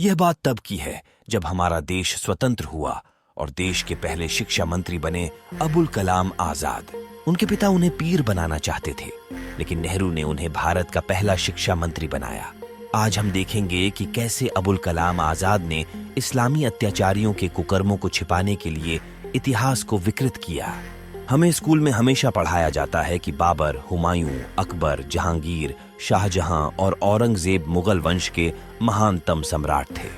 यह बात तब की है जब हमारा देश स्वतंत्र हुआ और देश के पहले शिक्षा मंत्री बने अबुल कलाम आजाद। उनके पिता उन्हें पीर बनाना चाहते थे, लेकिन नेहरू ने उन्हें भारत का पहला शिक्षा मंत्री बनाया। आज हम देखेंगे कि कैसे अबुल कलाम आजाद ने इस्लामी अत्याचारियों के कुकर्मों को छिपाने के लिए इतिहास को विकृत किया। हमें स्कूल में हमेशा पढ़ाया जाता है कि बाबर, हुमायूं, अकबर, जहांगीर, शाहजहां और औरंगजेब मुगल वंश के महानतम सम्राट थे।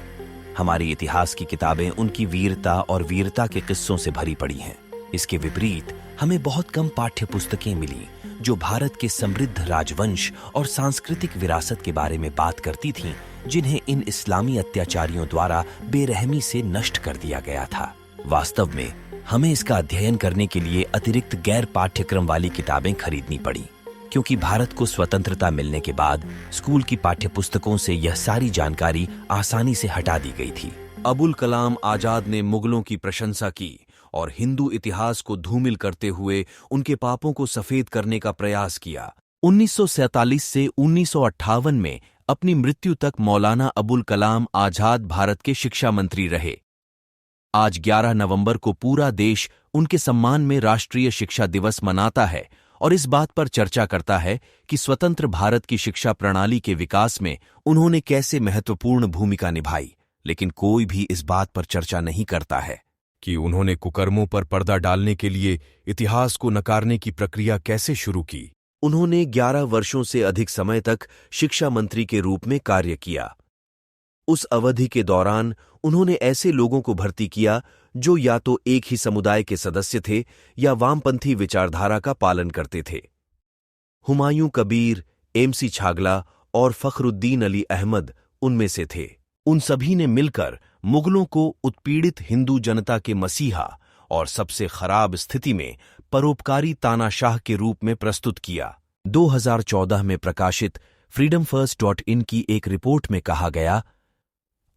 हमारी इतिहास की किताबें उनकी वीरता और वीरता के किस्सों से भरी पड़ी हैं। इसके विपरीत हमें बहुत कम पाठ्य पुस्तकें मिली जो भारत के समृद्ध राजवंश और सांस्कृतिक विरासत के बारे में बात करती थीं, जिन्हें इन इस्लामी अत्याचारियों द्वारा बेरहमी से नष्ट कर दिया गया था। वास्तव में हमें इसका अध्ययन करने के लिए अतिरिक्त गैर पाठ्यक्रम वाली किताबें खरीदनी पड़ी, क्योंकि भारत को स्वतंत्रता मिलने के बाद स्कूल की पाठ्यपुस्तकों से यह सारी जानकारी आसानी से हटा दी गई थी। अबुल कलाम आजाद ने मुगलों की प्रशंसा की और हिंदू इतिहास को धूमिल करते हुए उनके पापों को सफेद करने का प्रयास किया। 1947 से 1958 में अपनी मृत्यु तक मौलाना अबुल कलाम आजाद भारत के शिक्षा मंत्री रहे। आज 11 नवंबर को पूरा देश उनके सम्मान में राष्ट्रीय शिक्षा दिवस मनाता है और इस बात पर चर्चा करता है कि स्वतंत्र भारत की शिक्षा प्रणाली के विकास में उन्होंने कैसे महत्वपूर्ण भूमिका निभाई। लेकिन कोई भी इस बात पर चर्चा नहीं करता है कि उन्होंने कुकर्मों पर पर्दा डालने के लिए इतिहास को नकारने की प्रक्रिया कैसे शुरू की। उन्होंने 11 वर्षों से अधिक समय तक शिक्षा मंत्री के रूप में कार्य किया। उस अवधि के दौरान उन्होंने ऐसे लोगों को भर्ती किया जो या तो एक ही समुदाय के सदस्य थे या वामपंथी विचारधारा का पालन करते थे। हुमायूं कबीर, एमसी छागला और फखरुद्दीन अली अहमद उनमें से थे। उन सभी ने मिलकर मुगलों को उत्पीड़ित हिंदू जनता के मसीहा और सबसे खराब स्थिति में परोपकारी तानाशाह के रूप में प्रस्तुत किया। 2014 में प्रकाशित freedomfirst.in की एक रिपोर्ट में कहा गया,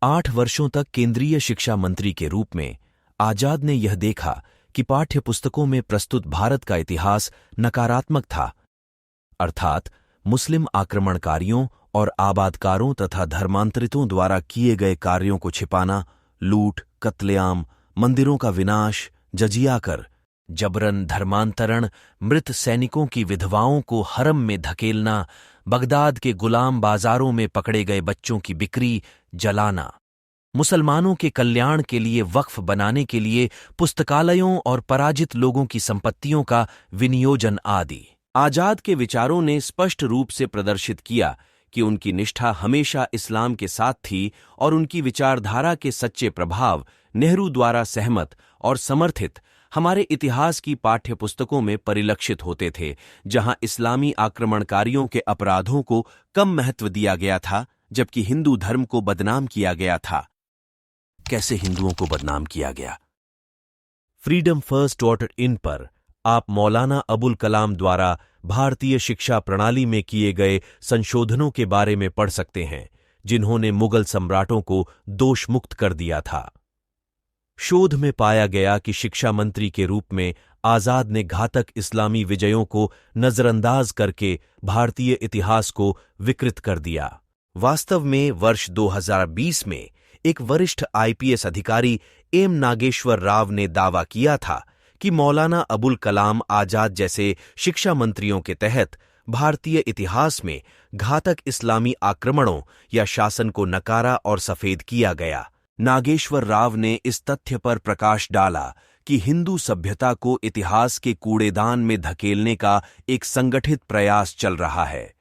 8 वर्षों तक केंद्रीय शिक्षा मंत्री के रूप में आजाद ने यह देखा कि पाठ्य पुस्तकों में प्रस्तुत भारत का इतिहास नकारात्मक था, अर्थात मुस्लिम आक्रमणकारियों और आबादकारों तथा धर्मांतरितों द्वारा किए गए कार्यों को छिपाना, लूट, कत्लेआम, मंदिरों का विनाश, जजिया कर, जबरन धर्मांतरण, मृत सैनिकों की विधवाओं को हरम में धकेलना, बगदाद के गुलाम बाजारों में पकड़े गए बच्चों की बिक्री, जलाना, मुसलमानों के कल्याण के लिए वक्फ बनाने के लिए पुस्तकालयों और पराजित लोगों की संपत्तियों का विनियोजन आदि। आजाद के विचारों ने स्पष्ट रूप से प्रदर्शित किया कि उनकी निष्ठा हमेशा इस्लाम के साथ थी और उनकी विचारधारा के सच्चे प्रभाव नेहरू द्वारा सहमत और समर्थित हमारे इतिहास की पाठ्यपुस्तकों में परिलक्षित होते थे, जहां इस्लामी आक्रमणकारियों के अपराधों को कम महत्व दिया गया था जबकि हिंदू धर्म को बदनाम किया गया था। कैसे हिंदुओं को बदनाम किया गया? freedomfirst.in पर आप मौलाना अबुल कलाम द्वारा भारतीय शिक्षा प्रणाली में किए गए संशोधनों के बारे में पढ़ सकते हैं, जिन्होंने मुगल सम्राटों को दोषमुक्त कर दिया था। शोध में पाया गया कि शिक्षा मंत्री के रूप में आजाद ने घातक इस्लामी विजयों को नजरअंदाज करके भारतीय इतिहास को विकृत कर दिया। वास्तव में वर्ष 2020 में एक वरिष्ठ आईपीएस अधिकारी एम नागेश्वर राव ने दावा किया था कि मौलाना अबुल कलाम आजाद जैसे शिक्षा मंत्रियों के तहत भारतीय इतिहास में घातक इस्लामी आक्रमणों या शासन को नकारा और सफेद किया गया। नागेश्वर राव ने इस तथ्य पर प्रकाश डाला कि हिंदू सभ्यता को इतिहास के कूड़ेदान में धकेलने का एक संगठित प्रयास चल रहा है।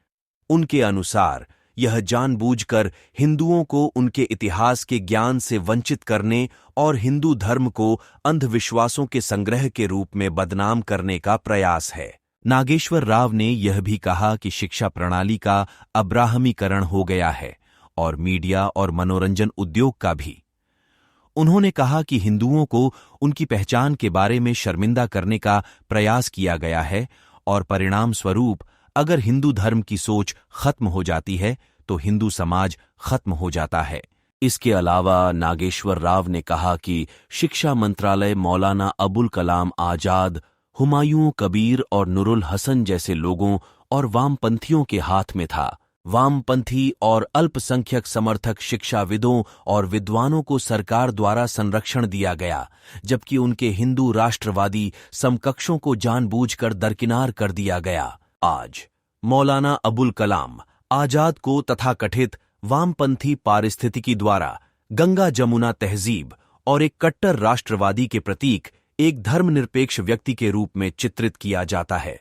उनके अनुसार यह जानबूझकर हिंदुओं को उनके इतिहास के ज्ञान से वंचित करने और हिंदू धर्म को अंधविश्वासों के संग्रह के रूप में बदनाम करने का प्रयास है। नागेश्वर राव ने यह भी कहा कि शिक्षा प्रणाली का अब्राहमीकरण हो गया है और मीडिया और मनोरंजन उद्योग का भी। उन्होंने कहा कि हिंदुओं को उनकी पहचान के बारे में शर्मिंदा करने का प्रयास किया गया है और परिणाम स्वरूप अगर हिंदू धर्म की सोच खत्म हो जाती है तो हिंदू समाज खत्म हो जाता है। इसके अलावा नागेश्वर राव ने कहा कि शिक्षा मंत्रालय मौलाना अबुल कलाम आजाद, हुमायूं कबीर और नुरुल हसन जैसे लोगों और वामपंथियों के हाथ में था। वामपंथी और अल्पसंख्यक समर्थक शिक्षाविदों और विद्वानों को सरकार द्वारा संरक्षण दिया गया, जबकि उनके हिंदू राष्ट्रवादी समकक्षों को जानबूझकर दरकिनार कर दिया गया। आज मौलाना अबुल कलाम आजाद को तथाकथित वामपंथी पारिस्थितिकी द्वारा गंगा जमुना तहजीब और एक कट्टर राष्ट्रवादी के प्रतीक, एक धर्मनिरपेक्ष व्यक्ति के रूप में चित्रित किया जाता है।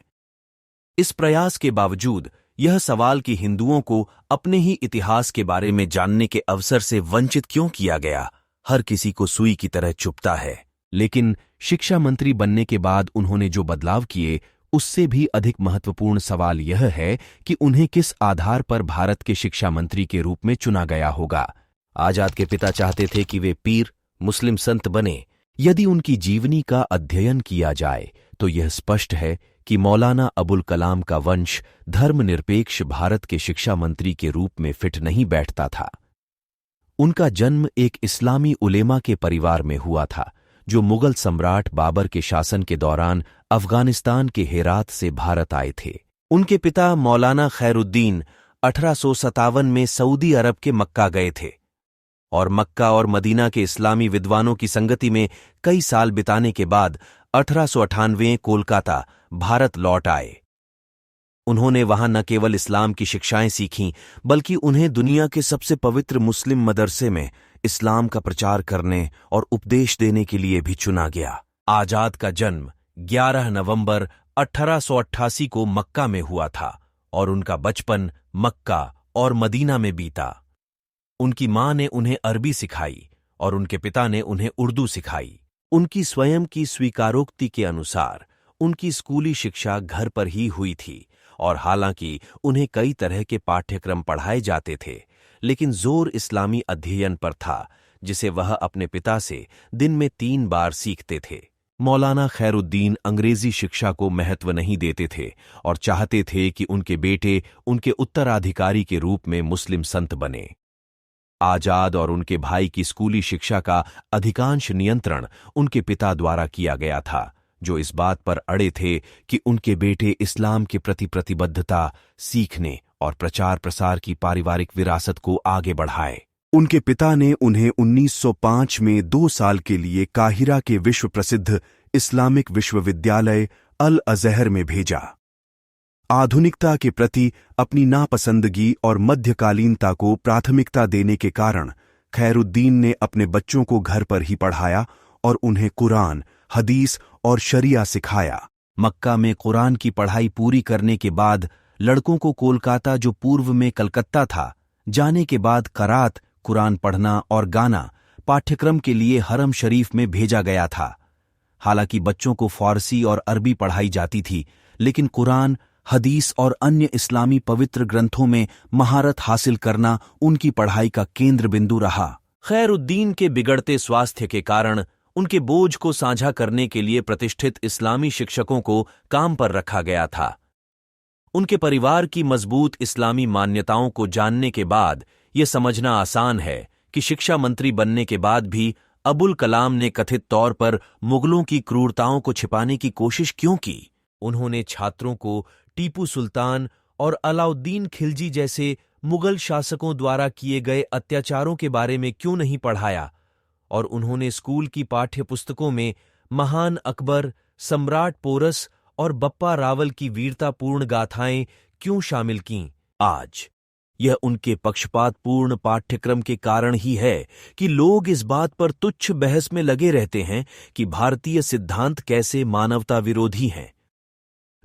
इस प्रयास के बावजूद यह सवाल कि हिंदुओं को अपने ही इतिहास के बारे में जानने के अवसर से वंचित क्यों किया गया, हर किसी को सुई की तरह चुभता है। लेकिन शिक्षा मंत्री बनने के बाद उन्होंने जो बदलाव किए, उससे भी अधिक महत्वपूर्ण सवाल यह है कि उन्हें किस आधार पर भारत के शिक्षा मंत्री के रूप में चुना गया होगा। आजाद के पिता चाहते थे कि वे पीर, मुस्लिम संत बने। यदि उनकी जीवनी का अध्ययन किया जाए तो यह स्पष्ट है कि मौलाना अबुल कलाम का वंश धर्मनिरपेक्ष भारत के शिक्षा मंत्री के रूप में फिट नहीं बैठता था। उनका जन्म एक इस्लामी उलेमा के परिवार में हुआ था, जो मुगल सम्राट बाबर के शासन के दौरान अफगानिस्तान के हेरात से भारत आए थे। उनके पिता मौलाना खैरुद्दीन 1857 में सऊदी अरब के मक्का गए थे और मक्का और मदीना के इस्लामी विद्वानों की संगति में कई साल बिताने के बाद 1898 कोलकाता भारत लौट आए। उन्होंने वहां न केवल इस्लाम की शिक्षाएं सीखीं, बल्कि उन्हें दुनिया के सबसे पवित्र मुस्लिम मदरसे में इस्लाम का प्रचार करने और उपदेश देने के लिए भी चुना गया। आजाद का जन्म 11 नवंबर 1888 को मक्का में हुआ था और उनका बचपन मक्का और मदीना में बीता। उनकी मां ने उन्हें अरबी सिखाई और उनके पिता ने उन्हें उर्दू सिखाई। उनकी स्वयं की स्वीकारोक्ति के अनुसार उनकी स्कूली शिक्षा घर पर ही हुई थी और हालांकि उन्हें कई तरह के पाठ्यक्रम पढ़ाए जाते थे, लेकिन जोर इस्लामी अध्ययन पर था, जिसे वह अपने पिता से दिन में 3 बार सीखते थे। मौलाना खैरुद्दीन अंग्रेजी शिक्षा को महत्व नहीं देते थे और चाहते थे कि उनके बेटे उनके उत्तराधिकारी के रूप में मुस्लिम संत बने। आजाद और उनके भाई की स्कूली शिक्षा का अधिकांश नियंत्रण उनके पिता द्वारा किया गया था, जो इस बात पर अड़े थे कि उनके बेटे इस्लाम के प्रति प्रतिबद्धता, सीखने और प्रचार प्रसार की पारिवारिक विरासत को आगे बढ़ाए। उनके पिता ने उन्हें 1905 में 2 साल के लिए काहिरा के विश्व प्रसिद्ध इस्लामिक विश्वविद्यालय अल अज़हर में भेजा। आधुनिकता के प्रति अपनी नापसंदगी और मध्यकालीनता को प्राथमिकता देने के कारण खैरुद्दीन ने अपने बच्चों को घर पर ही पढ़ाया और उन्हें कुरान, हदीस और शरिया सिखाया। मक्का में कुरान की पढ़ाई पूरी करने के बाद लड़कों को कोलकाता, जो पूर्व में कलकत्ता था, जाने के बाद करात, कुरान पढ़ना और गाना पाठ्यक्रम के लिए हरम शरीफ में भेजा गया था। हालांकि बच्चों को फारसी और अरबी पढ़ाई जाती थी, लेकिन कुरान, हदीस और अन्य इस्लामी पवित्र ग्रंथों में महारत हासिल करना उनकी पढ़ाई का केंद्र बिंदु रहा। खैरुद्दीन के बिगड़ते स्वास्थ्य के कारण उनके बोझ को साझा करने के लिए प्रतिष्ठित इस्लामी शिक्षकों को काम पर रखा गया था। उनके परिवार की मजबूत इस्लामी मान्यताओं को जानने के बाद यह समझना आसान है कि शिक्षा मंत्री बनने के बाद भी अबुल कलाम ने कथित तौर पर मुगलों की क्रूरताओं को छिपाने की कोशिश क्यों की। उन्होंने छात्रों को टीपू सुल्तान और अलाउद्दीन खिलजी जैसे मुगल शासकों द्वारा किए गए अत्याचारों के बारे में क्यों नहीं पढ़ाया, और उन्होंने स्कूल की पाठ्य पुस्तकों में महान अकबर, सम्राट पोरस और बप्पा रावल की वीरतापूर्ण गाथाएं क्यों शामिल कीं। आज यह उनके पक्षपातपूर्ण पाठ्यक्रम के कारण ही है कि लोग इस बात पर तुच्छ बहस में लगे रहते हैं कि भारतीय सिद्धांत कैसे मानवता विरोधी हैं।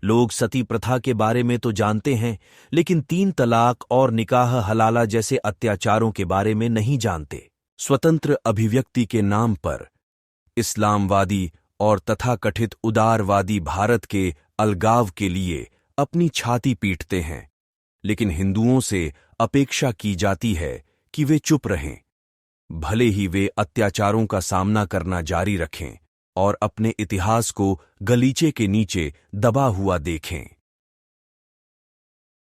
लोग सती प्रथा के बारे में तो जानते हैं, लेकिन 3 तलाक और निकाह हलाला जैसे अत्याचारों के बारे में नहीं जानते। स्वतंत्र अभिव्यक्ति के नाम पर इस्लामवादी और तथाकथित उदारवादी भारत के अलगाव के लिए अपनी छाती पीटते हैं, लेकिन हिंदुओं से अपेक्षा की जाती है कि वे चुप रहें, भले ही वे अत्याचारों का सामना करना जारी रखें और अपने इतिहास को गलीचे के नीचे दबा हुआ देखें।